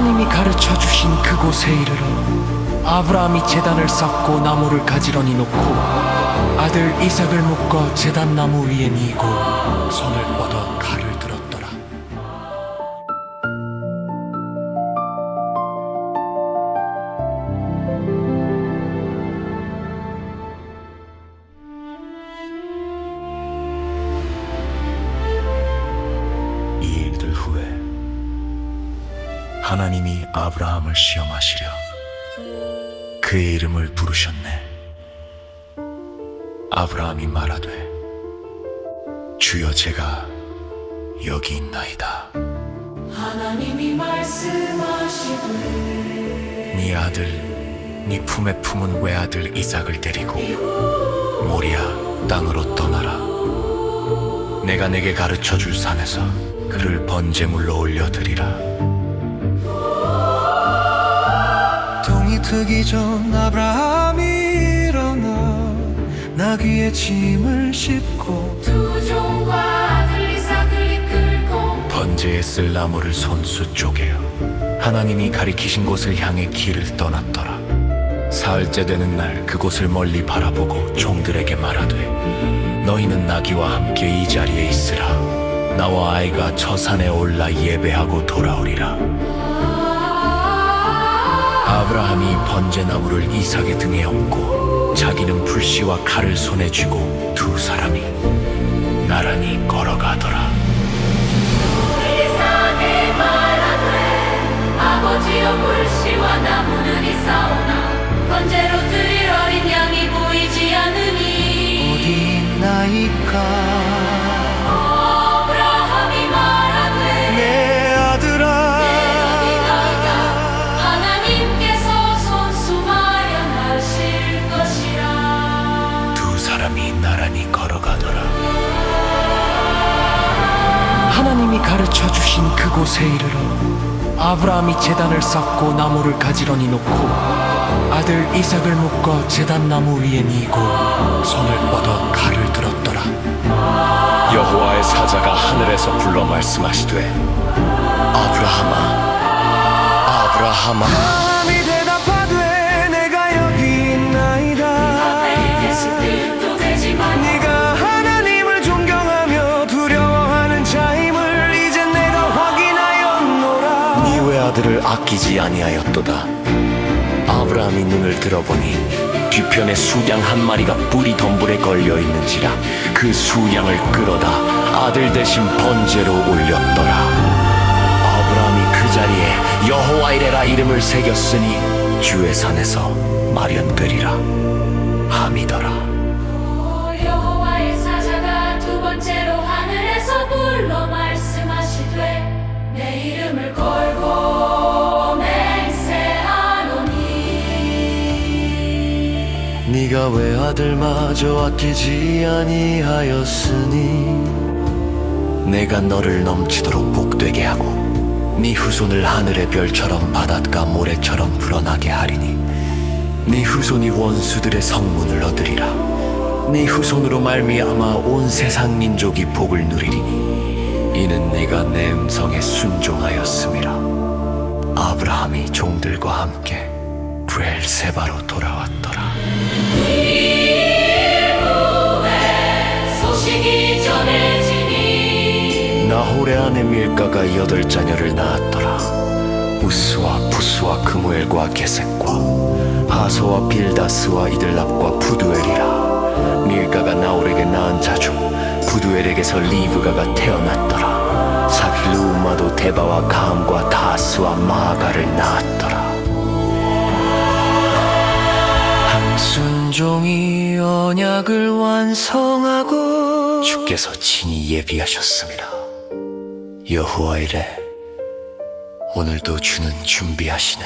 하나님이 가르쳐 주신 그곳에 이르러 아브라함이 제단을 쌓고 나무를 가지런히 놓고 아들 이삭을 묶어 제단 나무 위에 뉘고 손을 뻗어 칼을 들었더라. 이 일들 후에 하나님이 아브라함을 시험하시려 그의 이름을 부르셨네. 아브라함이 말하되 주여 제가 여기 있나이다. 하나님이 말씀하시되 네 아들 네 품에 품은 외아들 이삭을 데리고 모리아 땅으로 떠나라. 내가 내게 가르쳐 줄 산에서 그를 번제물로 올려드리라. 동이 트기 전 아브라함이 일어나 나귀의 짐을 싣고 두 종과 아들 이삭을 이끌고 번제에 쓸 나무를 손수 쪼개어 하나님이 가리키신 곳을 향해 길을 떠났더라. 사흘째 되는 날 그곳을 멀리 바라보고 종들에게 말하되 너희는 나귀와 함께 이 자리에 있으라. 나와 아이가 저 산에 올라 예배하고 돌아오리라. 아브라함이 번제나무를 이삭의 등에 얹고 자기는 불씨와 칼을 손에 쥐고 두 사람이 나란히 걸어가더라. 이삭이 말하되 아버지여 불씨와 나무는 있사오나 번제로 드릴 어린 양이 보이지 않으니 어디 있나이까. 아브라함이 말하되 내 아들아 하나님께서 손수 마련하실 것이라. 두 사람이 나란히 걸어가더라. 하나님이 가르쳐 주신 그곳에 이르러 아브라함이 제단을 쌓고 나무를 가지런히 놓고 아들 이삭을 묶어 제단 나무 위에 뉘고 손을 뻗어 칼을 들었더라. 여호와의 사자가 하늘에서 불러 말씀하시되 아브라함아 아브라함아. 아브라함이 대답하되 내가 여기 있나이다. 예수님도 되지 말고 네가 하나님을 존경하며 두려워하는 자임을 이제 내가 확인하였노라. 네 외아들을 아끼지 아니하였도다. 아브라함이 눈을 들어보니 뒤편에 수양 한 마리가 뿔이 덤불에 걸려 있는지라 그 수양을 끌어다 아들 대신 번제로 올렸더라. 아브라함이 그 자리에 여호와이레라 이름을 새겼으니 주의 산에서 마련되리라 함이더라. 여호와의 사자가 두 번째로 하늘에서 불러 말씀하시되 내 이름을 걸고 맹세하노니 네가 외아들마저 아끼지 아니하였으니 내가 너를 넘치도록 복되게 하고 네 후손을 하늘의 별처럼 바닷가 모래처럼 불어나게 하리니 네 후손이 원수들의 성문을 얻으리라. 네 후손으로 말미암아 온 세상 민족이 복을 누리리니 이는 네가 내 음성에 순종하였음이라. 아브라함이 종들과 함께 브엘세바로 돌아왔더라. 이후에 소식이 전해지니 나홀의 아내 밀가가 8자녀를 낳았더라. 우스와 부스와 그무엘과 게셋과 하소와 빌다스와 이들랍과 부두엘이라. 밀가가 나홀에게 낳은 자 중 부두엘에게서 리브가가 태어났더라. 사킬루우마도 데바와 가함과 다스와 마아가를 낳았더라. 한 순종이 언약을 완성하고 주께서 친히 예비하셨습니다. 여호와 이레 오늘도 주는 준비하시네.